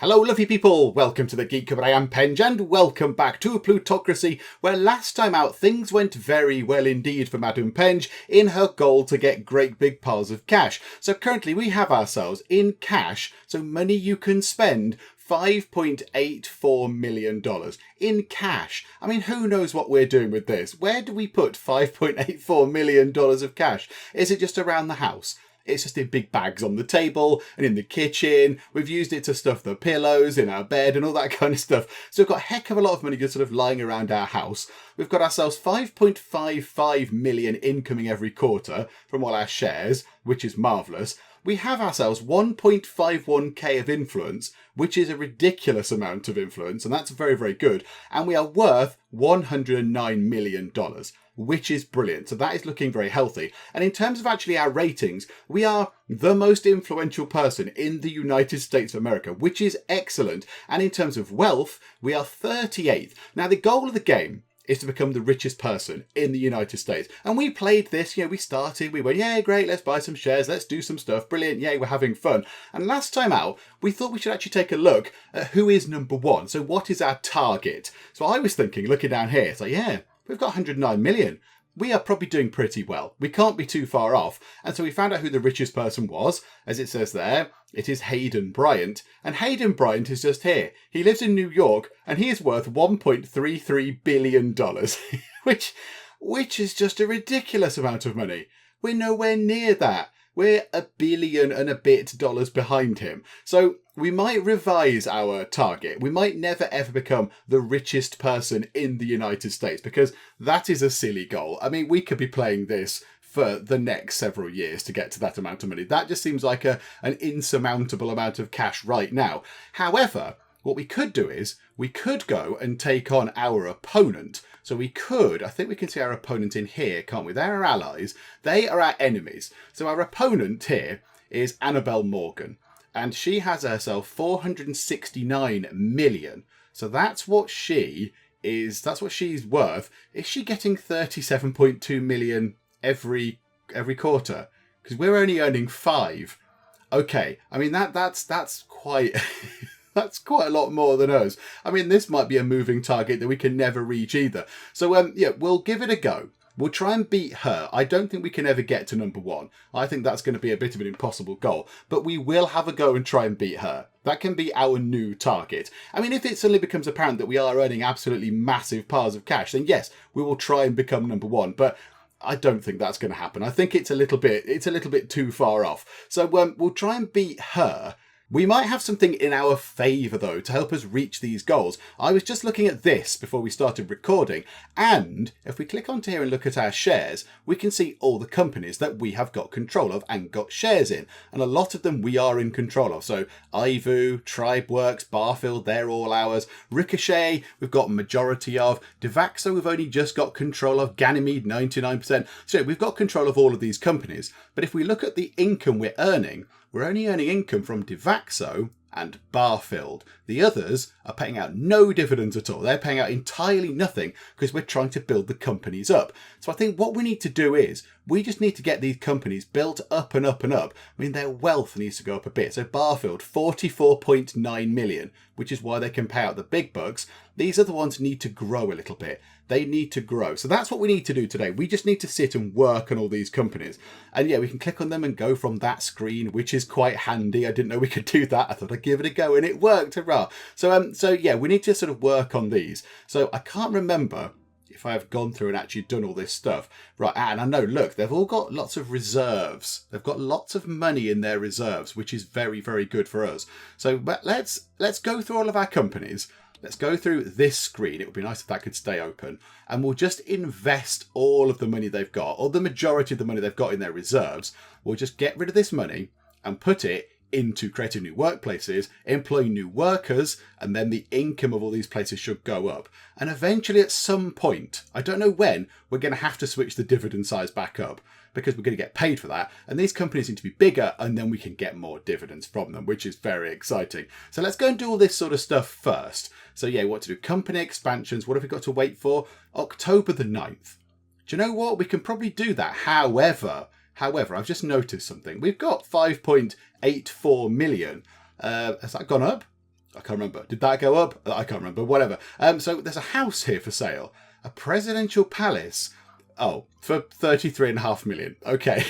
Hello lovely people, welcome to the Geek, I am Penge and welcome back to Plutocracy, where last time out things went very well indeed for Madam Penge in her goal to get great big piles of cash. So currently we have ourselves in cash, so money you can spend, $5.84 million in cash. I mean, who knows what we're doing with this? Where do we put $5.84 million of cash? Is it just around the house? It's just in big bags on the table and in the kitchen. We've used it to stuff the pillows in our bed and all that kind of stuff. So we've got a heck of a lot of money just sort of lying around our house. We've got ourselves 5.55 million incoming every quarter from all our shares, which is marvellous. We have ourselves 1.51k of influence, which is a ridiculous amount of influence, and that's very, very good. And we are worth $109 million, which is brilliant. So that is looking very healthy. And in terms of actually our ratings, we are the most influential person in the United States of America, which is excellent. And in terms of wealth, we are 38th. Now, the goal of the game is to become the richest person in the United States. And we played this, we started, we went, yeah, great, let's buy some shares, let's do some stuff, brilliant, yay, we're having fun. And last time out, we thought we should actually take a look at who is number one. So what is our target? So I was thinking, looking down here, it's like, yeah, we've got 109 million. We are probably doing pretty well. We can't be too far off. And so we found out who the richest person was. As it says there, it is Hayden Bryant. And Hayden Bryant is just here. He lives in New York and he is worth $1.33 billion, which is just a ridiculous amount of money. We're nowhere near that. We're $1 billion and a bit dollars behind him. So we might revise our target. We might never ever become the richest person in the United States because that is a silly goal. I mean, we could be playing this for the next several years to get to that amount of money. That just seems like an insurmountable amount of cash right now. However, what we could do is we could go and take on our opponent. So we could, I think we can see our opponent in here, can't we? They're our allies. They are our enemies. So our opponent here is Annabelle Morgan. And she has herself 469 million. So that's what she is. That's what she's worth. Is she getting 37.2 million every quarter? Because we're only earning 5. Okay. I mean, that's quite... That's quite a lot more than us. I mean, this might be a moving target that we can never reach either. So, yeah, we'll give it a go. We'll try and beat her. I don't think we can ever get to number one. I think that's going to be a bit of an impossible goal. But we will have a go and try and beat her. That can be our new target. I mean, if it suddenly becomes apparent that we are earning absolutely massive piles of cash, then yes, we will try and become number one. But I don't think that's going to happen. I think it's a little bit too far off. So we'll try and beat her. We might have something in our favour, though, to help us reach these goals. I was just looking at this before we started recording, and if we click onto here and look at our shares, we can see all the companies that we have got control of and got shares in, and a lot of them we are in control of. So Ivu, Tribeworks, Barfield, they're all ours. Ricochet, we've got majority of. Devaxo, we've only just got control of. Ganymede, 99%. So we've got control of all of these companies. But if we look at the income we're earning, we're only earning income from Devaxo and Barfield. The others are paying out no dividends at all. They're paying out entirely nothing because we're trying to build the companies up. So I think what we need to do is we just need to get these companies built up and up and up. I mean, their wealth needs to go up a bit. So Barfield, 44.9 million, which is why they can pay out the big bucks. These other ones need to grow a little bit. They need to grow. So that's what we need to do today. We just need to sit and work on all these companies. And yeah, we can click on them and go from that screen, which is quite handy. I didn't know we could do that. I thought I'd give it a go and it worked. Hurrah. So yeah, we need to sort of work on these. So I can't remember if I have gone through and actually done all this stuff. Right, and I know, look, they've all got lots of reserves. They've got lots of money in their reserves, which is very, very good for us. So but let's go through all of our companies. Let's go through this screen. It would be nice if that could stay open. And we'll just invest all of the money they've got, or the majority of the money they've got in their reserves. We'll just get rid of this money and put it into creating new workplaces, employing new workers, and then the income of all these places should go up. And eventually at some point, I don't know when, we're going to have to switch the dividend size back up because we're going to get paid for that. And these companies need to be bigger and then we can get more dividends from them, which is very exciting. So let's go and do all this sort of stuff first. So yeah, what to do? Company expansions. What have we got to wait for? October the 9th. Do you know what? We can probably do that. However, I've just noticed something. We've got 5.84 million. Has that gone up? I can't remember. Did that go up? I can't remember. Whatever. So there's a house here for sale. A presidential palace. Oh, for 33.5 million. Okay.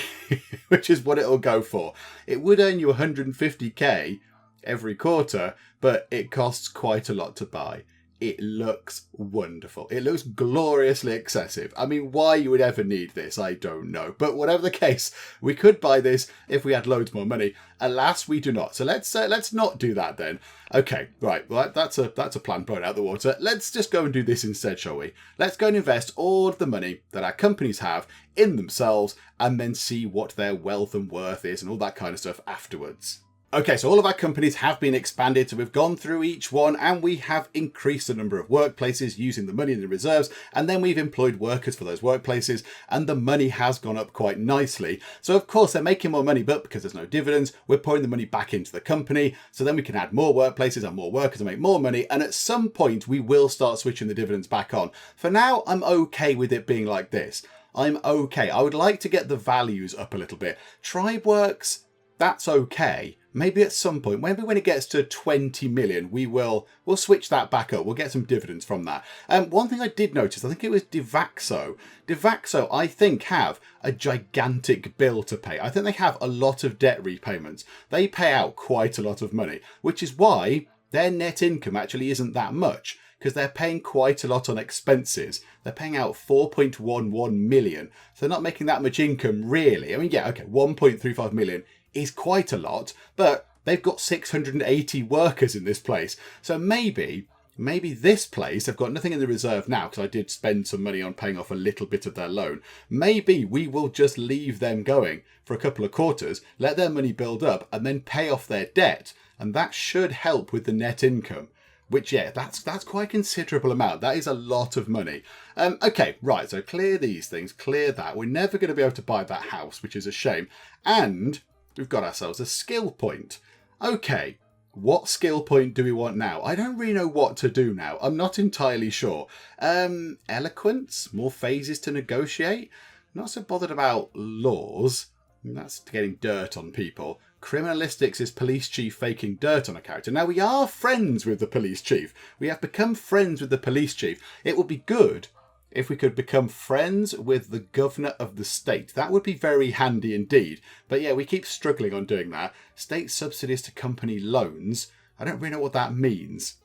Which is what it'll go for. It would earn you 150k every quarter, but it costs quite a lot to buy. It looks wonderful. It looks gloriously excessive. I mean, why you would ever need this, I don't know. But whatever the case, we could buy this if we had loads more money. Alas, we do not. So let's not do that then. Okay, right. Well, that's a plan blown out the water. Let's just go and do this instead, shall we? Let's go and invest all of the money that our companies have in themselves and then see what their wealth and worth is and all that kind of stuff afterwards. Okay, so all of our companies have been expanded, so we've gone through each one and we have increased the number of workplaces using the money in the reserves, and then we've employed workers for those workplaces, and the money has gone up quite nicely. So of course they're making more money, but because there's no dividends, we're pouring the money back into the company, so then we can add more workplaces and more workers and make more money, and at some point we will start switching the dividends back on. For now, I'm okay with it being like this. I'm okay. I would like to get the values up a little bit. TribeWorks, that's okay. Maybe at some point, maybe when it gets to 20 million, we'll switch that back up. We'll get some dividends from that. One thing I did notice, I think it was Devaxo. Devaxo, I think, have a gigantic bill to pay. I think they have a lot of debt repayments. They pay out quite a lot of money, which is why their net income actually isn't that much, because they're paying quite a lot on expenses. They're paying out 4.11 million. So they're not making that much income, really. I mean, yeah, okay, 1.35 million is quite a lot, but they've got 680 workers in this place. So maybe this place, they've got nothing in the reserve now, because I did spend some money on paying off a little bit of their loan. Maybe we will just leave them going for a couple of quarters, let their money build up, and then pay off their debt. And that should help with the net income. Which, yeah, that's quite a considerable amount. That is a lot of money. Okay, right, so clear these things, clear that. We're never going to be able to buy that house, which is a shame. And we've got ourselves a skill point. Okay, what skill point do we want now? I don't really know what to do now. I'm not entirely sure. Eloquence? More phases to negotiate? Not so bothered about laws. That's getting dirt on people. Criminalistics is police chief faking dirt on a character. Now, we are friends with the police chief. We have become friends with the police chief. It would be good if we could become friends with the governor of the state. That would be very handy indeed. But yeah, we keep struggling on doing that. State subsidies to company loans. I don't really know what that means.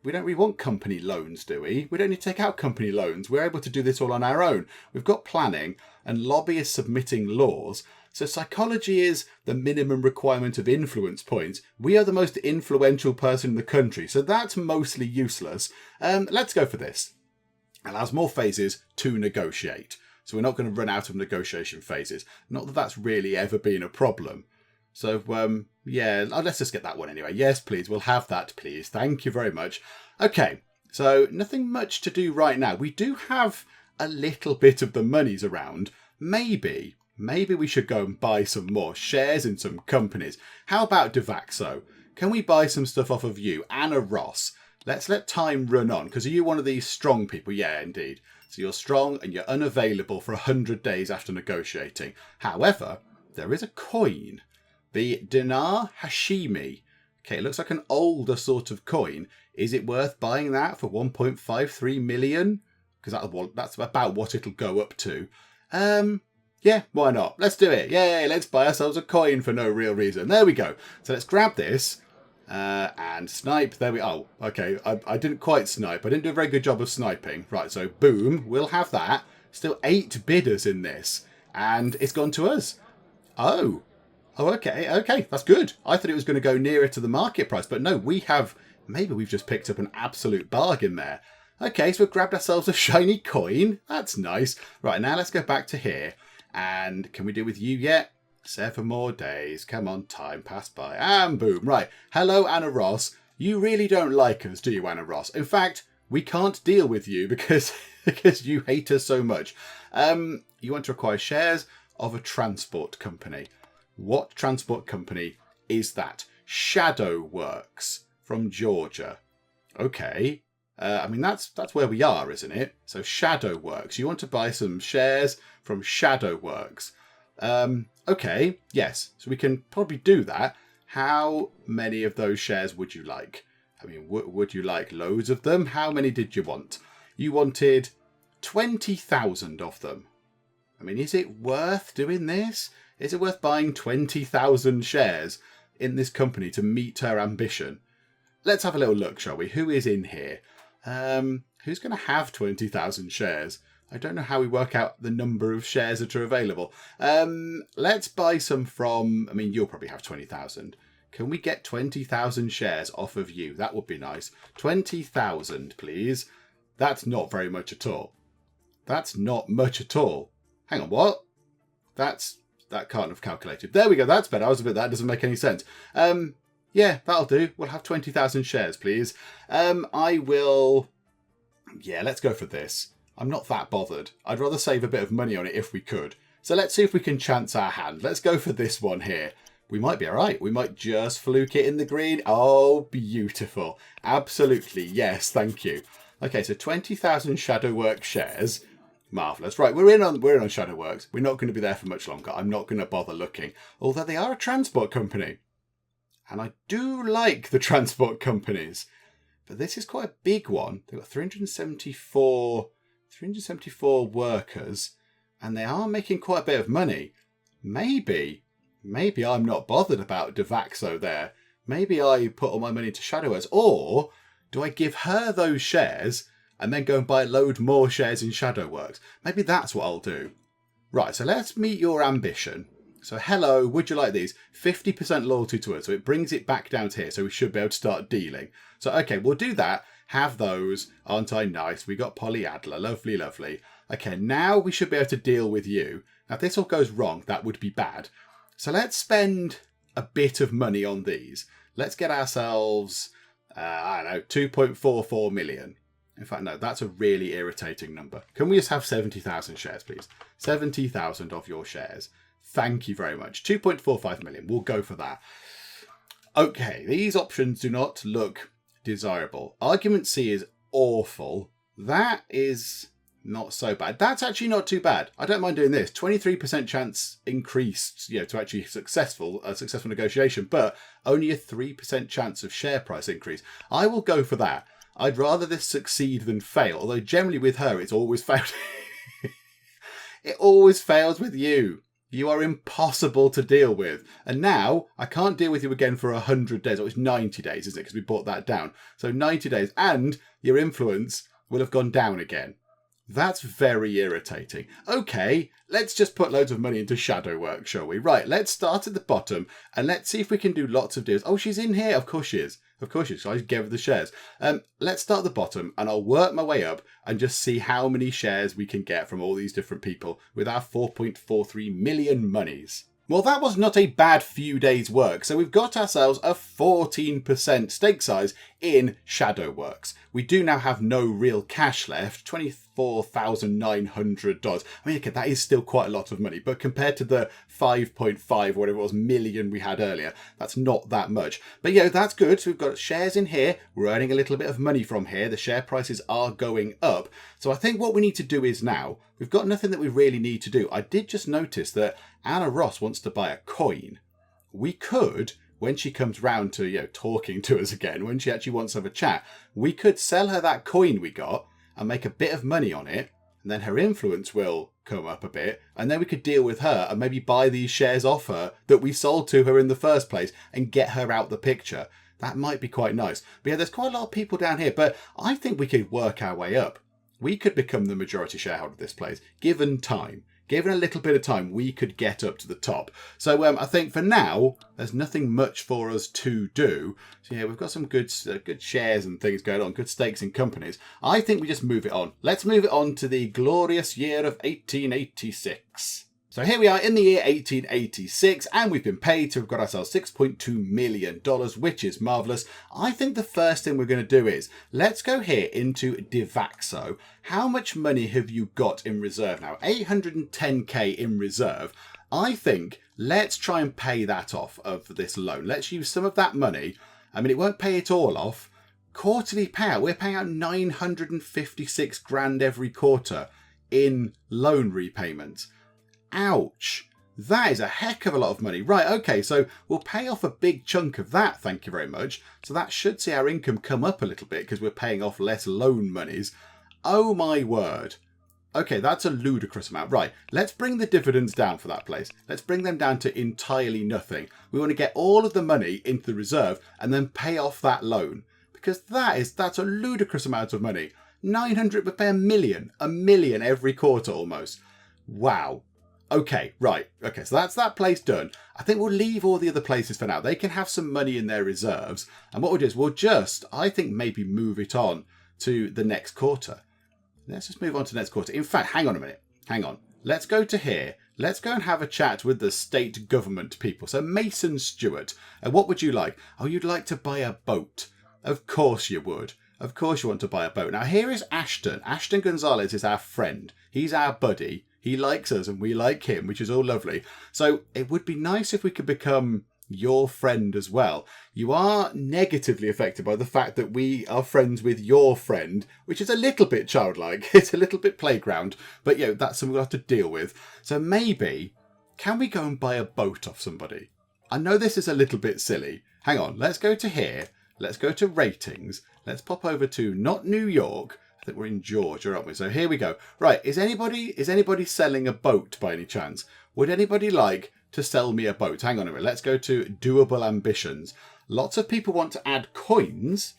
We don't really want company loans, do we? We don't need to take out company loans. We're able to do this all on our own. We've got planning, and lobby is submitting laws. So psychology is the minimum requirement of influence points. We are the most influential person in the country, so that's mostly useless. Let's go for this. Allows more phases to negotiate. So we're not going to run out of negotiation phases. Not that that's really ever been a problem. So, yeah, let's just get that one anyway. Yes, please. We'll have that, please. Thank you very much. Okay, so nothing much to do right now. We do have a little bit of the monies around. Maybe we should go and buy some more shares in some companies. How about Devaxo? Can we buy some stuff off of you? Anna Ross. Let's let time run on, because are you one of these strong people? Yeah, indeed. So you're strong and you're unavailable for 100 days after negotiating. However, there is a coin. The Dinar Hashimi. Okay, it looks like an older sort of coin. Is it worth buying that for 1.53 million? Because that's about what it'll go up to. Yeah, why not? Let's do it. Yay, let's buy ourselves a coin for no real reason. There we go. So let's grab this. And snipe. There we are. Oh, okay. I didn't quite snipe. I didn't do a very good job of sniping. Right, so boom. We'll have that. Still 8 bidders in this. And it's gone to us. Oh, okay. Okay, that's good. I thought it was going to go nearer to the market price. But no, maybe we've just picked up an absolute bargain there. Okay, so we've grabbed ourselves a shiny coin. That's nice. Right, now let's go back to here. And can we do with you yet? 7 more days. Come on, time passed by. And boom. Right. Hello, Anna Ross. You really don't like us, do you, Anna Ross? In fact, we can't deal with you because you hate us so much. You want to acquire shares of a transport company. What transport company is that? Shadowworks from Georgia. Okay. I mean, that's where we are, isn't it? So Shadowworks. You want to buy some shares from Shadowworks. Okay, yes. So we can probably do that. How many of those shares would you like? I mean, would you like loads of them? How many did you want? You wanted 20,000 of them. I mean, is it worth doing this? Is it worth buying 20,000 shares in this company to meet her ambition? Let's have a little look, shall we? Who is in here? Who's going to have 20,000 shares? I don't know how we work out the number of shares that are available. Let's buy some from... I mean, you'll probably have 20,000. Can we get 20,000 shares off of you? That would be nice. 20,000, please. That's not very much at all. That's not much at all. Hang on, what? That can't have calculated. There we go, that's better. That doesn't make any sense. Yeah, that'll do. We'll have 20,000 shares, please. I will... Yeah, let's go for this. I'm not that bothered. I'd rather save a bit of money on it if we could. So let's see if we can chance our hand. Let's go for this one here. We might be all right. We might just fluke it in the green. Oh, beautiful. Absolutely. Yes, thank you. Okay, so 20,000 Shadowworks shares. Marvellous. Right, we're in on Shadowworks. We're not going to be there for much longer. I'm not going to bother looking. Although they are a transport company. And I do like the transport companies. But this is quite a big one. They've got 374 workers. And they are making quite a bit of money. Maybe I'm not bothered about Devaxo there. Maybe I put all my money into Shadowworks. Or do I give her those shares and then go and buy a load more shares in Shadowworks? Maybe that's what I'll do. Right, so let's meet your ambition. So hello, would you like these? 50% loyalty to us. So it brings it back down to here. So we should be able to start dealing. So, okay, we'll do that. Have those. Aren't I nice? We got Polly Adler. Lovely, lovely. Okay, now we should be able to deal with you. Now, if this all goes wrong, that would be bad. So let's spend a bit of money on these. Let's get ourselves, I don't know, 2.44 million. In fact, no, that's a really irritating number. Can we just have 70,000 shares, please? 70,000 of your shares. Thank you very much. 2.45 million. We'll go for that. Okay, these options do not look desirable. Argument C is awful. That is not so bad. That's actually not too bad. I don't mind doing this. 23% chance increased, to actually a successful negotiation, but only a 3% chance of share price increase. I will go for that. I'd rather this succeed than fail, although generally with her, it's always failed. It always fails with you. You are impossible to deal with. And now I can't deal with you again for 100 days. Or it's 90 days, isn't it? Because we brought that down. So 90 days. And your influence will have gone down again. That's very irritating. Okay, let's just put loads of money into Shadowworks, shall we? Right, let's start at the bottom and let's see if we can do lots of deals. Oh, she's in here. Of course she is. Of course she is. So I gave her the shares. Let's start at the bottom and I'll work my way up and just see how many shares we can get from all these different people with our 4.43 million monies. Well, that was not a bad few days' work. So we've got ourselves a 14% stake size in Shadowworks. We do now have no real cash left, $24,900. I mean, okay, that is still quite a lot of money, but compared to the 5.5 or whatever it was million we had earlier, that's not that much. But yeah, that's good. So we've got shares in here. We're earning a little bit of money from here. The share prices are going up. So I think what we need to do is now, we've got nothing that we really need to do. I did just notice that Anna Ross wants to buy a coin. We could, when she comes round to, talking to us again, when she actually wants to have a chat, we could sell her that coin we got and make a bit of money on it. And then her influence will come up a bit. And then we could deal with her and maybe buy these shares off her that we sold to her in the first place and get her out the picture. That might be quite nice. But yeah, there's quite a lot of people down here, but I think we could work our way up. We could become the majority shareholder of this place, given time. Given a little bit of time, we could get up to the top. So I think for now, there's nothing much for us to do. So yeah, we've got some good shares and things going on, good stakes in companies. I think we just move it on. Let's move it on to the glorious year of 1886. So here we are in the year 1886 and we've been paid, so we've got ourselves $6.2 million, which is marvellous. I think the first thing we're going to do is, let's go here into Devaxo. How much money have you got in reserve now? 810k in reserve. I think let's try and pay that off of this loan. Let's use some of that money. I mean, it won't pay it all off. Quarterly payout, we're paying out 956 grand every quarter in loan repayments. Ouch. That is a heck of a lot of money. Right, okay, so we'll pay off a big chunk of that, thank you very much. So that should see our income come up a little bit because we're paying off less loan monies. Oh my word. Okay, that's a ludicrous amount. Right, let's bring the dividends down for that place. Let's bring them down to entirely nothing. We want to get all of the money into the reserve and then pay off that loan. Because that's a ludicrous amount of money. 900 would pay a million every quarter almost. Wow. Okay, right. Okay, so that's that place done. I think we'll leave all the other places for now. They can have some money in their reserves. And what we'll do is we'll just, I think, maybe move it on to the next quarter. Let's just move on to the next quarter. In fact, hang on a minute. Hang on. Let's go to here. Let's go and have a chat with the state government people. So Mason Stewart, what would you like? Oh, you'd like to buy a boat. Of course you would. Of course you want to buy a boat. Now here is Ashton. Ashton Gonzalez is our friend. He's our buddy. He likes us and we like him, which is all lovely. So it would be nice if we could become your friend as well. You are negatively affected by the fact that we are friends with your friend, which is a little bit childlike. It's a little bit playground, but that's something we'll have to deal with. So maybe, can we go and buy a boat off somebody? I know this is a little bit silly. Hang on, let's go to here. Let's go to ratings. Let's pop over to not New York. I think we're in Georgia, aren't we? So here we go. Right, is anybody selling a boat by any chance? Would anybody like to sell me a boat? Hang on a minute. Let's go to doable ambitions. Lots of people want to add coins,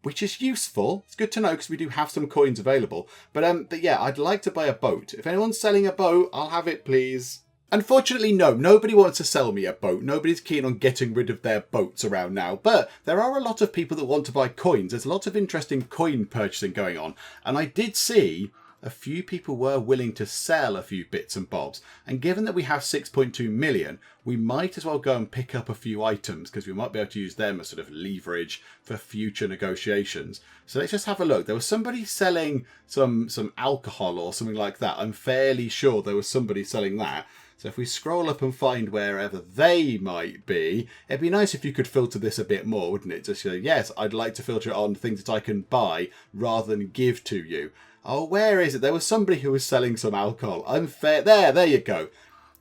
which is useful. It's good to know because we do have some coins available. But yeah, I'd like to buy a boat. If anyone's selling a boat, I'll have it, please. Unfortunately, no. Nobody wants to sell me a boat. Nobody's keen on getting rid of their boats around now. But there are a lot of people that want to buy coins. There's a lot of interesting coin purchasing going on. And I did see a few people were willing to sell a few bits and bobs. And given that we have 6.2 million, we might as well go and pick up a few items because we might be able to use them as sort of leverage for future negotiations. So let's just have a look. There was somebody selling some alcohol or something like that. I'm fairly sure there was somebody selling that. So if we scroll up and find wherever they might be, it'd be nice if you could filter this a bit more, wouldn't it? Just yes, I'd like to filter it on things that I can buy rather than give to you. Oh, where is it? There was somebody who was selling some alcohol. Unfair. There you go.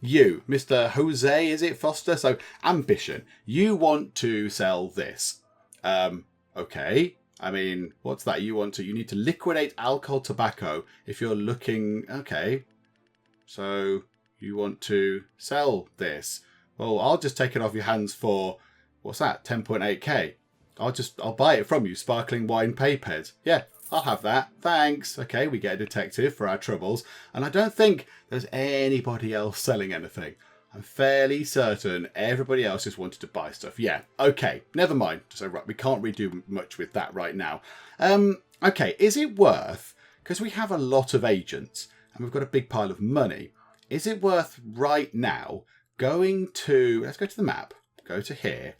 You, Mr. Jose, is it, Foster? So, ambition. You want to sell this. Okay. I mean, what's that? You need to liquidate alcohol, tobacco if you're looking... Okay. So, you want to sell this. Well, I'll just take it off your hands for, what's that? 10.8k. I'll buy it from you. Sparkling wine papers. Yeah. I'll have that. Thanks. Okay, we get a detective for our troubles. And I don't think there's anybody else selling anything. I'm fairly certain everybody else just wanted to buy stuff. Yeah, okay, never mind. So, right, we can't really do much with that right now. Okay, is it worth, because we have a lot of agents and we've got a big pile of money, is it worth right now going to, let's go to the map, go to here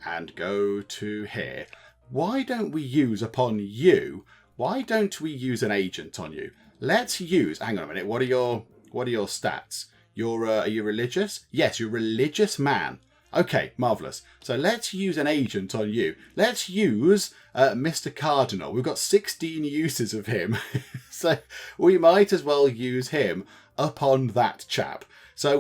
and go to here. Why don't we use upon you... Why don't we use an agent on you? Let's use... Hang on a minute. What are your stats? Are you religious? Yes, you're a religious man. Okay, marvellous. So let's use an agent on you. Let's use Mr. Cardinal. We've got 16 uses of him. So we might as well use him upon that chap. So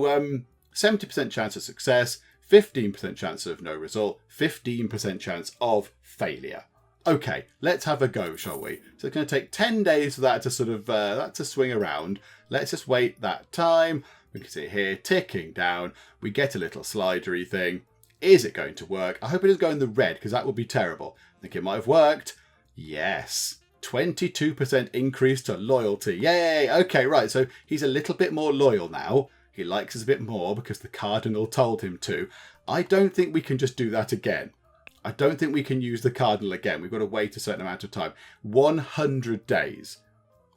70% chance of success, 15% chance of no result, 15% chance of failure. Okay, let's have a go, shall we? So it's going to take 10 days for that to sort of that to swing around. Let's just wait that time. We can see here, ticking down. We get a little slidery thing. Is it going to work? I hope it doesn't go in the red, because that would be terrible. I think it might have worked. Yes. 22% increase to loyalty. Yay! Okay, right. So he's a little bit more loyal now. He likes us a bit more because the Cardinal told him to. I don't think we can just do that again. I don't think we can use the Cardinal again. We've got to wait a certain amount of time. 100 days.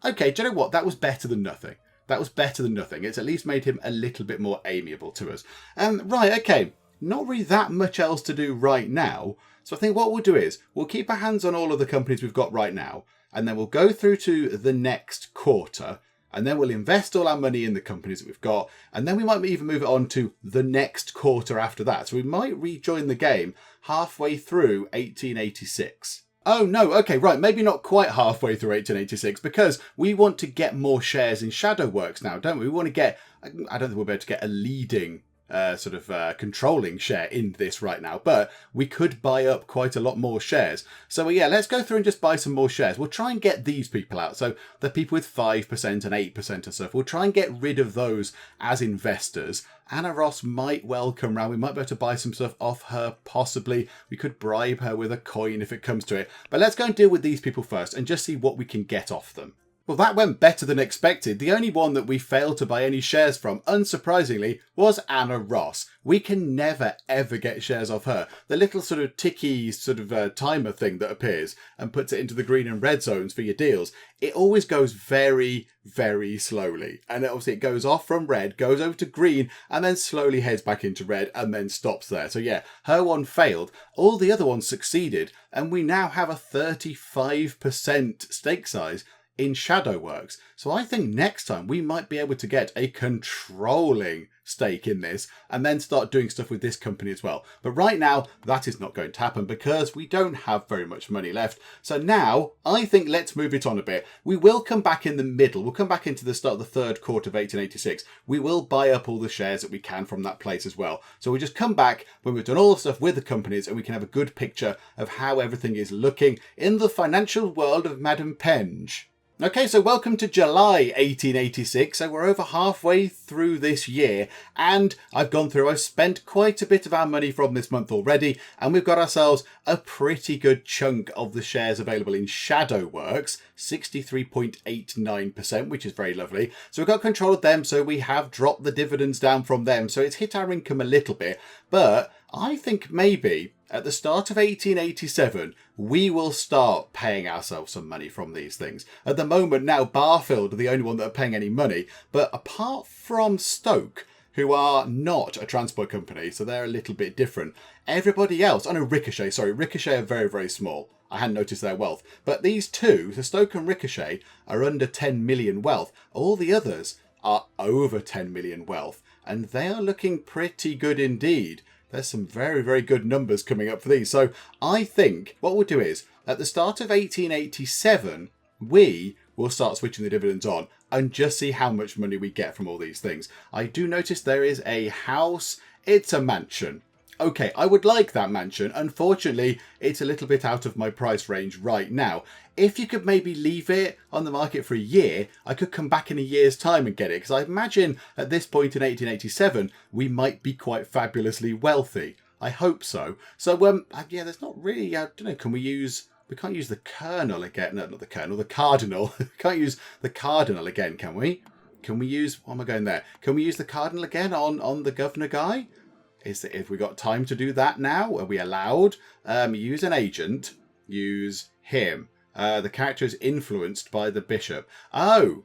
Okay, do you know what? That was better than nothing. That was better than nothing. It's at least made him a little bit more amiable to us. Right, okay. Not really that much else to do right now. So I think what we'll do is we'll keep our hands on all of the companies we've got right now. And then we'll go through to the next quarter. And then we'll invest all our money in the companies that we've got. And then we might even move it on to the next quarter after that. So we might rejoin the game halfway through 1886. Oh, no. Okay, right. Maybe not quite halfway through 1886 because we want to get more shares in Shadowworks now, don't we? We want to get, I don't think we'll be able to get a leading controlling share in this right now, but we could buy up quite a lot more shares. So yeah, let's go through and just buy some more shares. We'll try and get these people out. So the people with 5% and 8% and stuff, we'll try and get rid of those as investors. Anna Ross might well come round. We might be able to buy some stuff off her, possibly. We could bribe her with a coin if it comes to it. But let's go and deal with these people first and just see what we can get off them. Well, that went better than expected. The only one that we failed to buy any shares from, unsurprisingly, was Anna Ross. We can never, ever get shares off her. The little sort of ticky timer thing that appears and puts it into the green and red zones for your deals, it always goes very, very slowly. And obviously it goes off from red, goes over to green, and then slowly heads back into red and then stops there. So yeah, her one failed. All the other ones succeeded. And we now have a 35% stake size in Shadowworks. So I think next time we might be able to get a controlling stake in this and then start doing stuff with this company as well. But right now that is not going to happen because we don't have very much money left. So now I think let's move it on a bit. We will come back in the middle. We'll come back into the start of the third quarter of 1886. We will buy up all the shares that we can from that place as well. So we just come back when we've done all the stuff with the companies and we can have a good picture of how everything is looking in the financial world of Madam Penge. Okay, so welcome to July 1886. So we're over halfway through this year and I've spent quite a bit of our money from this month already and we've got ourselves a pretty good chunk of the shares available in Shadowworks, 63.89%, which is very lovely. So we've got control of them, so we have dropped the dividends down from them. So it's hit our income a little bit, but I think maybe at the start of 1887, we will start paying ourselves some money from these things. At the moment now, Barfield are the only one that are paying any money. But apart from Stoke, who are not a transport company, so they're a little bit different, everybody else, Ricochet are very, very small. I hadn't noticed their wealth. But these two, so Stoke and Ricochet, are under 10 million wealth. All the others are over 10 million wealth. And they are looking pretty good indeed. There's some very, very good numbers coming up for these. So I think what we'll do is, at the start of 1887, we will start switching the dividends on and just see how much money we get from all these things. I do notice there is a house. It's a mansion. Okay, I would like that mansion. Unfortunately, it's a little bit out of my price range right now. If you could maybe leave it on the market for a year, I could come back in a year's time and get it. Because I imagine at this point in 1887, we might be quite fabulously wealthy. I hope so. So, yeah, there's not really, I don't know, we can't use the colonel again. No, not the colonel, the cardinal. We can't use the cardinal again, can we? Can we use, what am I going there? Can we use the cardinal again on the governor guy? If we got time to do that now? Are we allowed? Use an agent. Use him. The character is influenced by the bishop. Oh,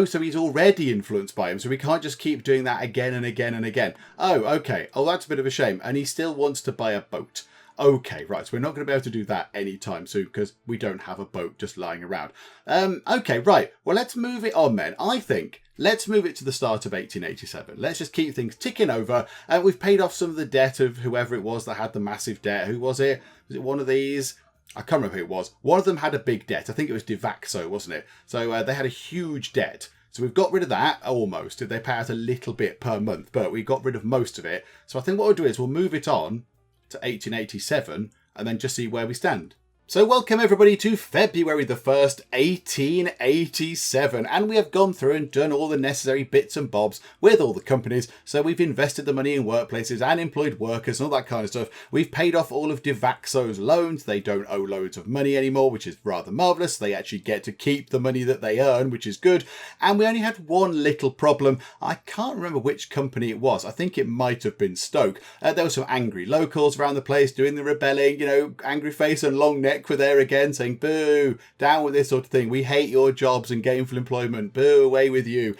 so he's already influenced by him. So we can't just keep doing that again and again and again. Oh, okay. Oh, that's a bit of a shame. And he still wants to buy a boat. Okay, right. So we're not going to be able to do that anytime soon because we don't have a boat just lying around. Okay, right. Well, let's move it on then. I think let's move it to the start of 1887. Let's just keep things ticking over. We've paid off some of the debt of whoever it was that had the massive debt. Who was it? Was it one of these? I can't remember who it was. One of them had a big debt. I think it was Divaxo, wasn't it? So they had a huge debt. So we've got rid of that almost. They pay out a little bit per month, but we got rid of most of it. So I think what we'll do is we'll move it on to 1887 and then just see where we stand. So welcome everybody to February the 1st, 1887. And we have gone through and done all the necessary bits and bobs with all the companies. So we've invested the money in workplaces and employed workers and all that kind of stuff. We've paid off all of Divaxo's loans. They don't owe loads of money anymore, which is rather marvellous. They actually get to keep the money that they earn, which is good. And we only had one little problem. I can't remember which company it was. I think it might have been Stoke. There were some angry locals around the place doing the rebelling, angry face and long neck were there again saying, boo, down with this sort of thing. We hate your jobs and gainful employment. Boo, away with you.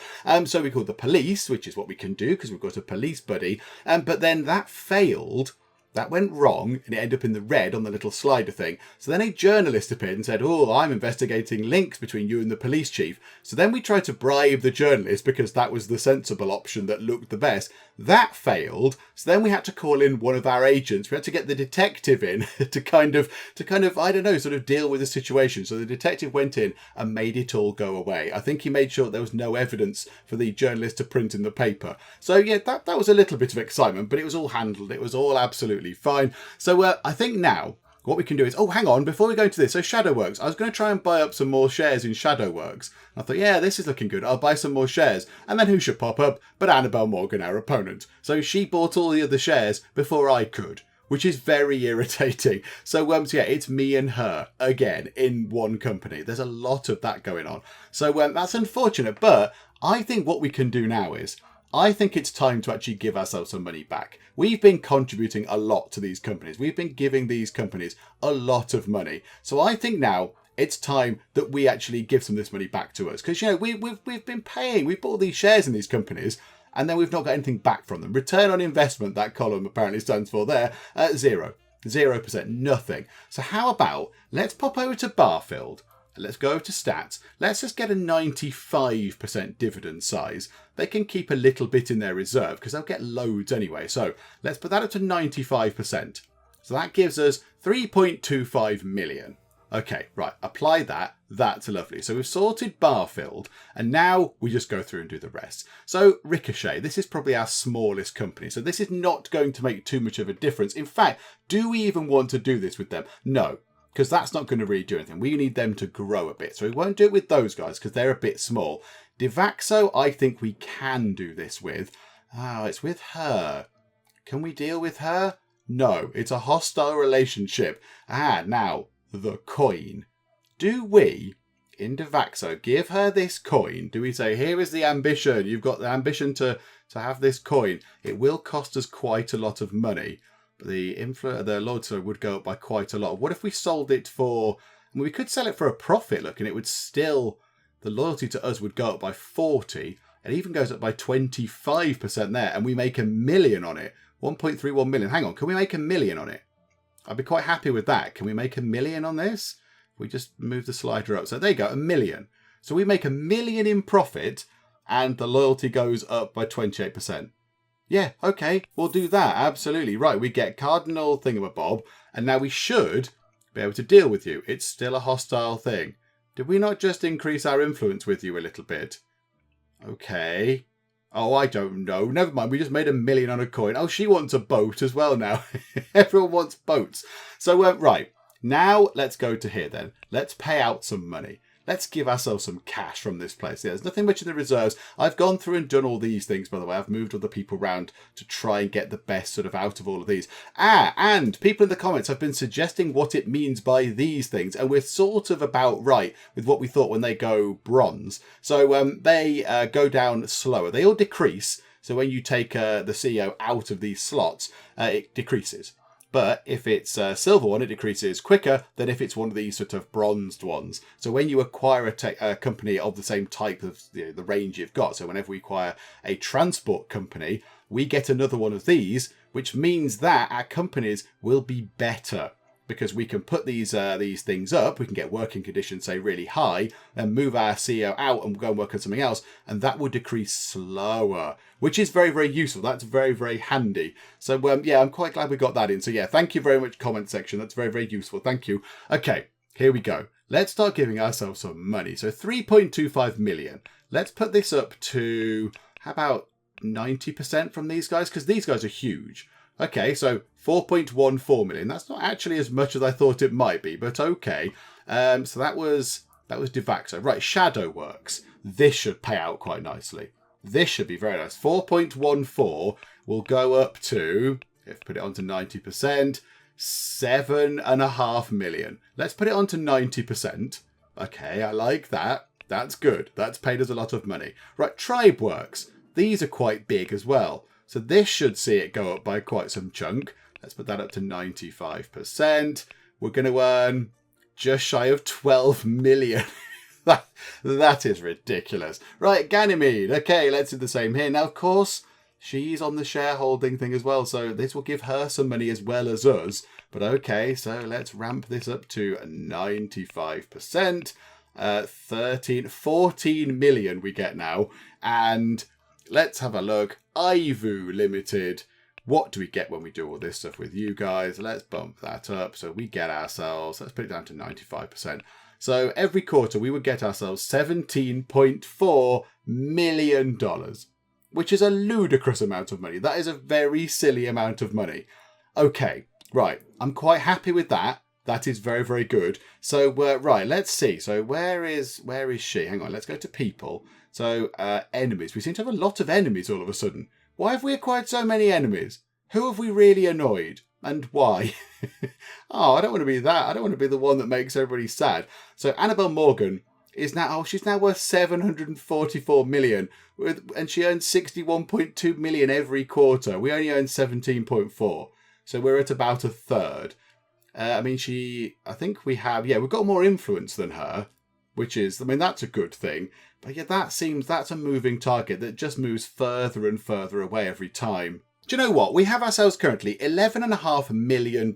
So we called the police, which is what we can do because we've got a police buddy. But then that failed That went wrong and it ended up in the red on the little slider thing. So then a journalist appeared and said, oh, I'm investigating links between you and the police chief. So then we tried to bribe the journalist because that was the sensible option that looked the best. That failed. So then we had to call in one of our agents. We had to get the detective in to kind of, I don't know, sort of deal with the situation. So the detective went in and made it all go away. I think he made sure there was no evidence for the journalist to print in the paper. So yeah, that was a little bit of excitement, but it was all handled. It was all absolutely fine. So I think now what we can do is, oh, hang on, before we go into this, so Shadowworks, I was going to try and buy up some more shares in Shadowworks. I thought, yeah, this is looking good. I'll buy some more shares. And then who should pop up but Annabelle Morgan, our opponent. So she bought all the other shares before I could, which is very irritating. So yeah, it's me and her again in one company. There's a lot of that going on. So that's unfortunate, but I think what we can do now is, I think it's time to actually give ourselves some money back. We've been contributing a lot to these companies. We've been giving these companies a lot of money. So I think now it's time that we actually give some of this money back to us. Because, you know, we've been paying. We've bought these shares in these companies and then we've not got anything back from them. Return on investment, that column apparently stands for there, 0%, nothing. So how about, let's pop over to Barfield. Let's go over to stats. Let's just get a 95% dividend size. They can keep a little bit in their reserve because they'll get loads anyway. So let's put that up to 95%. So that gives us 3.25 million. Okay, right, apply that. That's lovely. So we've sorted Barfield and now we just go through and do the rest. So Ricochet, this is probably our smallest company. So this is not going to make too much of a difference. In fact, do we even want to do this with them? No. Because that's not going to really do anything. We need them to grow a bit. So we won't do it with those guys because they're a bit small. Devaxo, I think we can do this with. Oh, it's with her. Can we deal with her? No, it's a hostile relationship. Now, the coin. Do we, in Devaxo, give her this coin? Do we say, here is the ambition. You've got the ambition to have this coin. It will cost us quite a lot of money. The loyalty would go up by quite a lot. What if we sold it for, I mean, we could sell it for a profit, look, and it would still, the loyalty to us would go up by 40. It even goes up by 25% there, and we make $1 million on it. 1.31 million. Hang on, can we make $1 million on it? I'd be quite happy with that. Can we make $1 million on this? We just move the slider up. So there you go, $1 million. So we make $1 million in profit, and the loyalty goes up by 28%. Yeah, okay, we'll do that, absolutely. Right, we get cardinal thingamabob, and now we should be able to deal with you. It's still a hostile thing. Did we not just increase our influence with you a little bit? Okay. Oh, I don't know. Never mind, we just made $1 million on a coin. Oh, she wants a boat as well now. Everyone wants boats. So, right, now let's go to here then. Let's pay out some money. Let's give ourselves some cash from this place. Yeah, there's nothing much in the reserves. I've gone through and done all these things, by the way. I've moved other people around to try and get the best sort of out of all of these. And people in the comments have been suggesting what it means by these things. And we're sort of about right with what we thought when they go bronze. So they go down slower. They all decrease. So when you take the CEO out of these slots, it decreases. But if it's a silver one, it decreases quicker than if it's one of these sort of bronzed ones. So when you acquire a company of the same type of the range you've got, so whenever we acquire a transport company, we get another one of these, which means that our companies will be better. Because we can put these things up, we can get working conditions, say, really high, and move our CEO out and go and work on something else, and that will decrease slower, which is very, very useful. That's very, very handy. So, yeah, I'm quite glad we got that in. So, yeah, thank you very much, comment section. That's very, very useful. Thank you. Okay, here we go. Let's start giving ourselves some money. So, 3.25 million. Let's put this up to, how about 90% from these guys? Because these guys are huge. Okay, so 4.14 million. That's not actually as much as I thought it might be, but okay. So that was Devaxo. Right, Shadowworks. This should pay out quite nicely. This should be very nice. 4.14 will go up to, if put it onto 90%, 7.5 million. Let's put it onto 90%. Okay, I like that. That's good. That's paid us a lot of money. Right, Tribeworks. These are quite big as well. So this should see it go up by quite some chunk. Let's put that up to 95%. We're going to earn just shy of 12 million. That is ridiculous. Right, Ganymede. Okay, let's do the same here. Now, of course, She's on the shareholding thing as well, so this will give her some money as well as us. But okay, so let's ramp this up to 95%. 14 million we get now. And let's have a look. Ivu Limited. What do we get when we do all this stuff with you guys? Let's bump that up. So we get ourselves, let's put it down to 95%. So every quarter we would get ourselves $17.4 million, which is a ludicrous amount of money. That is a very silly amount of money. Okay, right. I'm quite happy with that. That is very, very good. So, right, let's see. So where is she? Hang on, let's go to people. So enemies. We seem to have a lot of enemies all of a sudden. Why have we acquired so many enemies? Who have we really annoyed? And why? Oh, I don't want to be that. I don't want to be the one that makes everybody sad. So Annabelle Morgan is now, she's now worth 744 million. And she earns 61.2 million every quarter. We only earn 17.4. So we're at about a third. I think we've got more influence than her, which is, that's a good thing. But yeah, that's a moving target that just moves further and further away every time. Do you know what? We have ourselves currently $11.5 million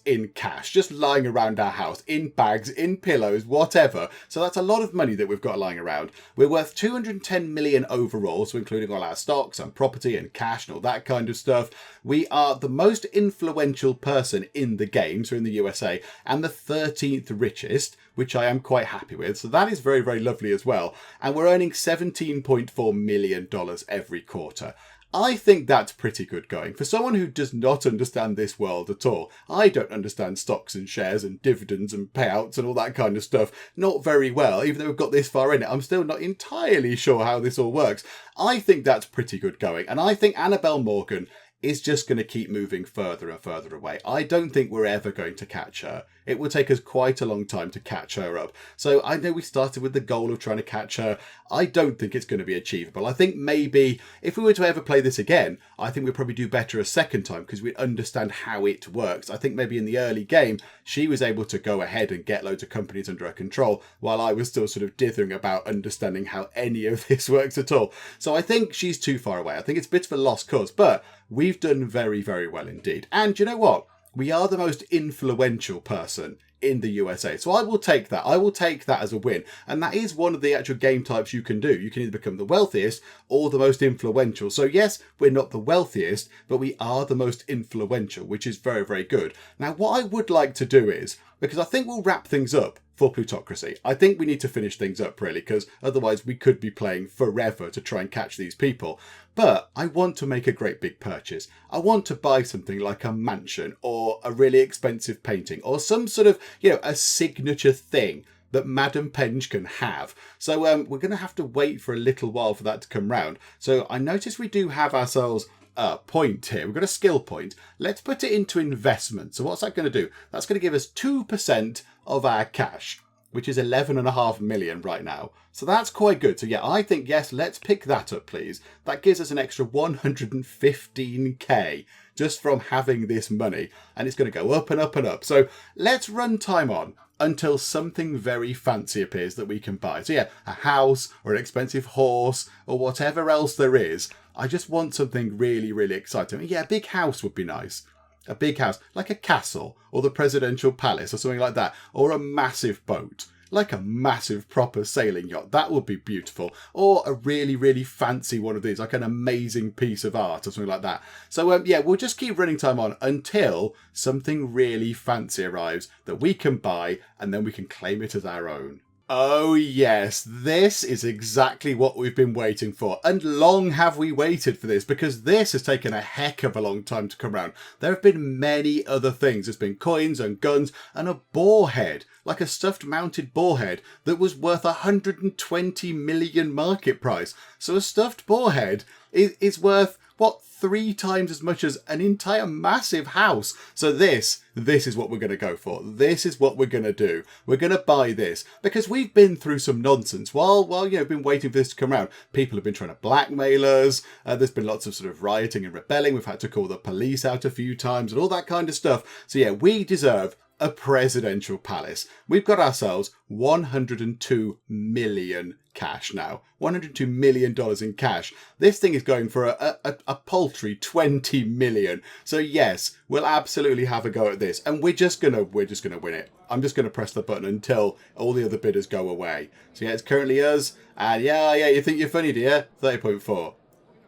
in cash, just lying around our house, in bags, in pillows, whatever. So that's a lot of money that we've got lying around. We're worth 210 million overall, so including all our stocks and property and cash and all that kind of stuff. We are the most influential person in the game, so in the USA, and the 13th richest, which I am quite happy with. So that is very, very lovely as well. And we're earning $17.4 million every quarter. I think that's pretty good going. For someone who does not understand this world at all, I don't understand stocks and shares and dividends and payouts and all that kind of stuff. Not very well. Even though we've got this far in it, I'm still not entirely sure how this all works. I think that's pretty good going. And I think Annabelle Morgan is just going to keep moving further and further away. I don't think we're ever going to catch her. It will take us quite a long time to catch her up. So I know we started with the goal of trying to catch her. I don't think it's going to be achievable. I think maybe if we were to ever play this again, I think we'd probably do better a second time because we'd understand how it works. I think maybe in the early game, she was able to go ahead and get loads of companies under her control while I was still sort of dithering about understanding how any of this works at all. So I think she's too far away. I think it's a bit of a lost cause, but we've done very, very well indeed. And you know what? We are the most influential person in the USA. So I will take that. I will take that as a win. And that is one of the actual game types you can do. You can either become the wealthiest or the most influential. So yes, we're not the wealthiest, but we are the most influential, which is very, very good. Now, what I would like to do is, because I think we'll wrap things up for Plutocracy. I think we need to finish things up really, because otherwise we could be playing forever to try and catch these people. But I want to make a great big purchase. I want to buy something like a mansion or a really expensive painting or some sort of, a signature thing that Madam Penge can have. So we're going to have to wait for a little while for that to come round. So I notice we do have ourselves a point here. We've got a skill point. Let's put it into investment. So what's that going to do? That's going to give us 2% of our cash, which is 11.5 million right now. So that's quite good. So yeah, I think, yes, let's pick that up, please. That gives us an extra 115k just from having this money. And it's going to go up and up and up. So let's run time on until something very fancy appears that we can buy. So yeah, a house or an expensive horse or whatever else there is. I just want something really, really exciting. Yeah, a big house would be nice. A big house, like a castle or the presidential palace or something like that. Or a massive boat, like a massive proper sailing yacht. That would be beautiful. Or a really, really fancy one of these, like an amazing piece of art or something like that. So yeah, we'll just keep running time on until something really fancy arrives that we can buy and then we can claim it as our own. Oh yes, this is exactly what we've been waiting for. And long have we waited for this, because this has taken a heck of a long time to come around. There have been many other things. There's been coins and guns and a boar head, like a stuffed mounted boar head that was worth 120 million market price. So a stuffed boar head is worth, what, 3 times as much as an entire massive house. So this is what we're going to go for. This is what we're going to do. We're going to buy this because we've been through some nonsense while been waiting for this to come around. People have been trying to blackmail us. There's been lots of sort of rioting and rebelling. We've had to call the police out a few times and all that kind of stuff. So yeah, we deserve a presidential palace. We've got ourselves 102 million cash now. $102 million in cash. This thing is going for a paltry 20 million. So yes, we'll absolutely have a go at this. And we're just gonna win it. I'm just gonna press the button until all the other bidders go away. So yeah, it's currently us. And yeah, you think you're funny, do you? 30.4.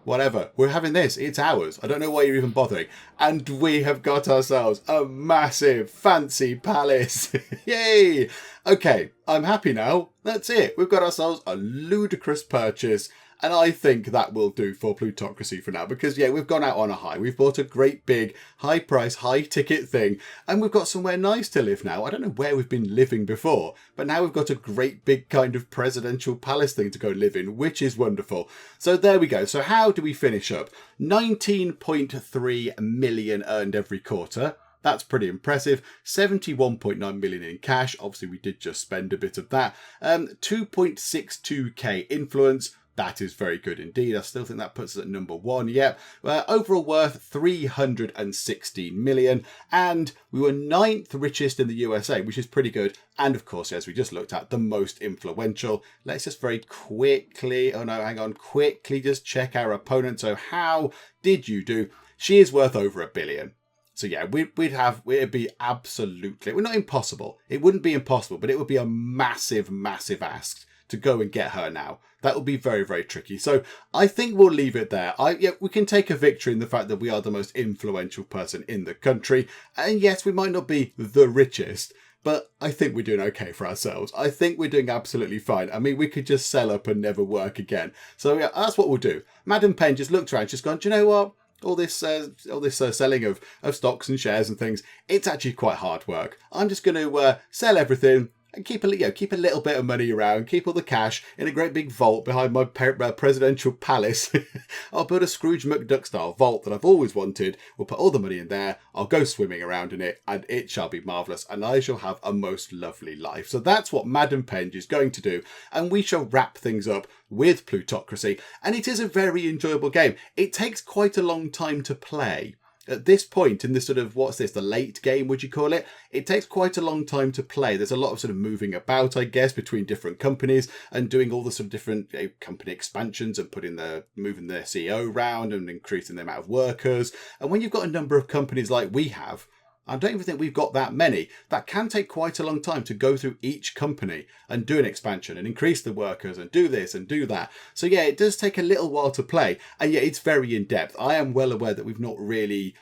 Whatever. We're having this. It's ours. I don't know why you're even bothering. And we have got ourselves a massive fancy palace. Yay! Okay, I'm happy now. That's it. We've got ourselves a ludicrous purchase. And I think that will do for Plutocracy for now. Because, yeah, we've gone out on a high. We've bought a great big, high price, high ticket thing. And we've got somewhere nice to live now. I don't know where we've been living before. But now we've got a great big kind of presidential palace thing to go live in. Which is wonderful. So there we go. So how do we finish up? 19.3 million earned every quarter. That's pretty impressive. 71.9 million in cash. Obviously, we did just spend a bit of that. 2.62k influence. That is very good indeed. I still think that puts us at number one. Yeah. Overall worth 316 million. And we were 9th richest in the USA, which is pretty good. And of course, as we just looked at, the most influential. Let's just very quickly, quickly just check our opponent. So how did you do? She is worth over $1 billion. So yeah, it'd be absolutely, well, not impossible. It wouldn't be impossible, but it would be a massive, massive ask to go and get her now. That would be very, very tricky. So I think we'll leave it there. We can take a victory in the fact that we are the most influential person in the country. And yes, we might not be the richest, but I think we're doing okay for ourselves. I think we're doing absolutely fine. I mean, we could just sell up and never work again. So yeah, that's what we'll do. Madam Penn just looked around, she's gone, do you know what? All this selling of stocks and shares and things, it's actually quite hard work. I'm just going to sell everything and keep a little bit of money around, keep all the cash in a great big vault behind my presidential palace. I'll build a Scrooge McDuck style vault that I've always wanted. We'll put all the money in there. I'll go swimming around in it, and it shall be marvellous, and I shall have a most lovely life. So that's what Madam Penge is going to do, and we shall wrap things up with Plutocracy. And it is a very enjoyable game. It takes quite a long time to play. At this point in this sort of, the late game, would you call it? It takes quite a long time to play. There's a lot of sort of moving about, I guess, between different companies and doing all the sort of different company expansions and moving their CEO around and increasing the amount of workers. And when you've got a number of companies like we have, I don't even think we've got that many. That can take quite a long time to go through each company and do an expansion and increase the workers and do this and do that. So yeah, it does take a little while to play. And yeah, it's very in depth. I am well aware that we've not really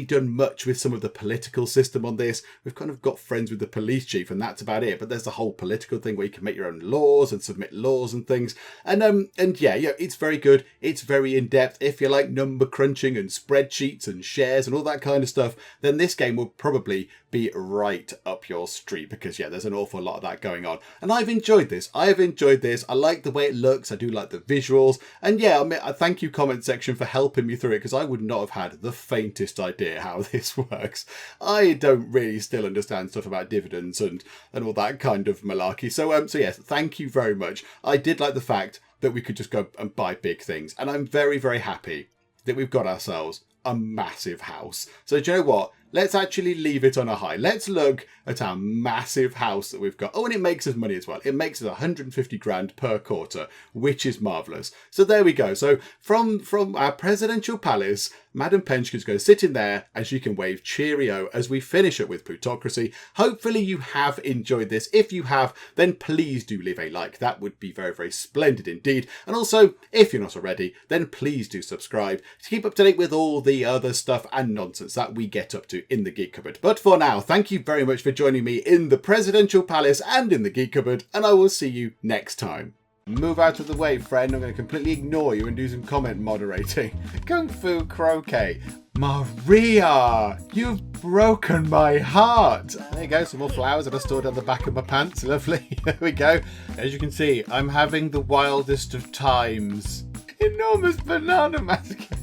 done much with some of the political system on this. We've kind of got friends with the police chief and that's about it. But there's the whole political thing where you can make your own laws and submit laws and things. And yeah, it's very good. It's very in depth. If you like number crunching and spreadsheets and shares and all that kind of stuff, then this game will probably be right up your street because yeah, there's an awful lot of that going on. And I've enjoyed this. I like the way it looks. I do like the visuals. And yeah, I thank you comment section for helping me through it because I would not have had the faintest idea how this works. I don't really still understand stuff about dividends and all that kind of malarkey. So yes, thank you very much. I did like the fact that we could just go and buy big things. And I'm very, very happy that we've got ourselves a massive house. So do you know what? Let's actually leave it on a high. Let's look at our massive house that we've got. Oh, and it makes us money as well. It makes us 150 grand per quarter, which is marvellous. So there we go. So from our presidential palace, Madam Penchkin's going to sit in there and she can wave cheerio as we finish up with Plutocracy. Hopefully you have enjoyed this. If you have, then please do leave a like. That would be very, very splendid indeed. And also, if you're not already, then please do subscribe to keep up to date with all the other stuff and nonsense that we get up to in the Geek Cupboard. But for now, thank you very much for joining me in the presidential palace and in the Geek Cupboard, and I will see you next time. Move out of the way, friend. I'm going to completely ignore you and do some comment moderating. Kung Fu Croquet. Maria, you've broken my heart. There you go, some more flowers that I stored on the back of my pants. Lovely. There we go. As you can see, I'm having the wildest of times. Enormous banana massacre.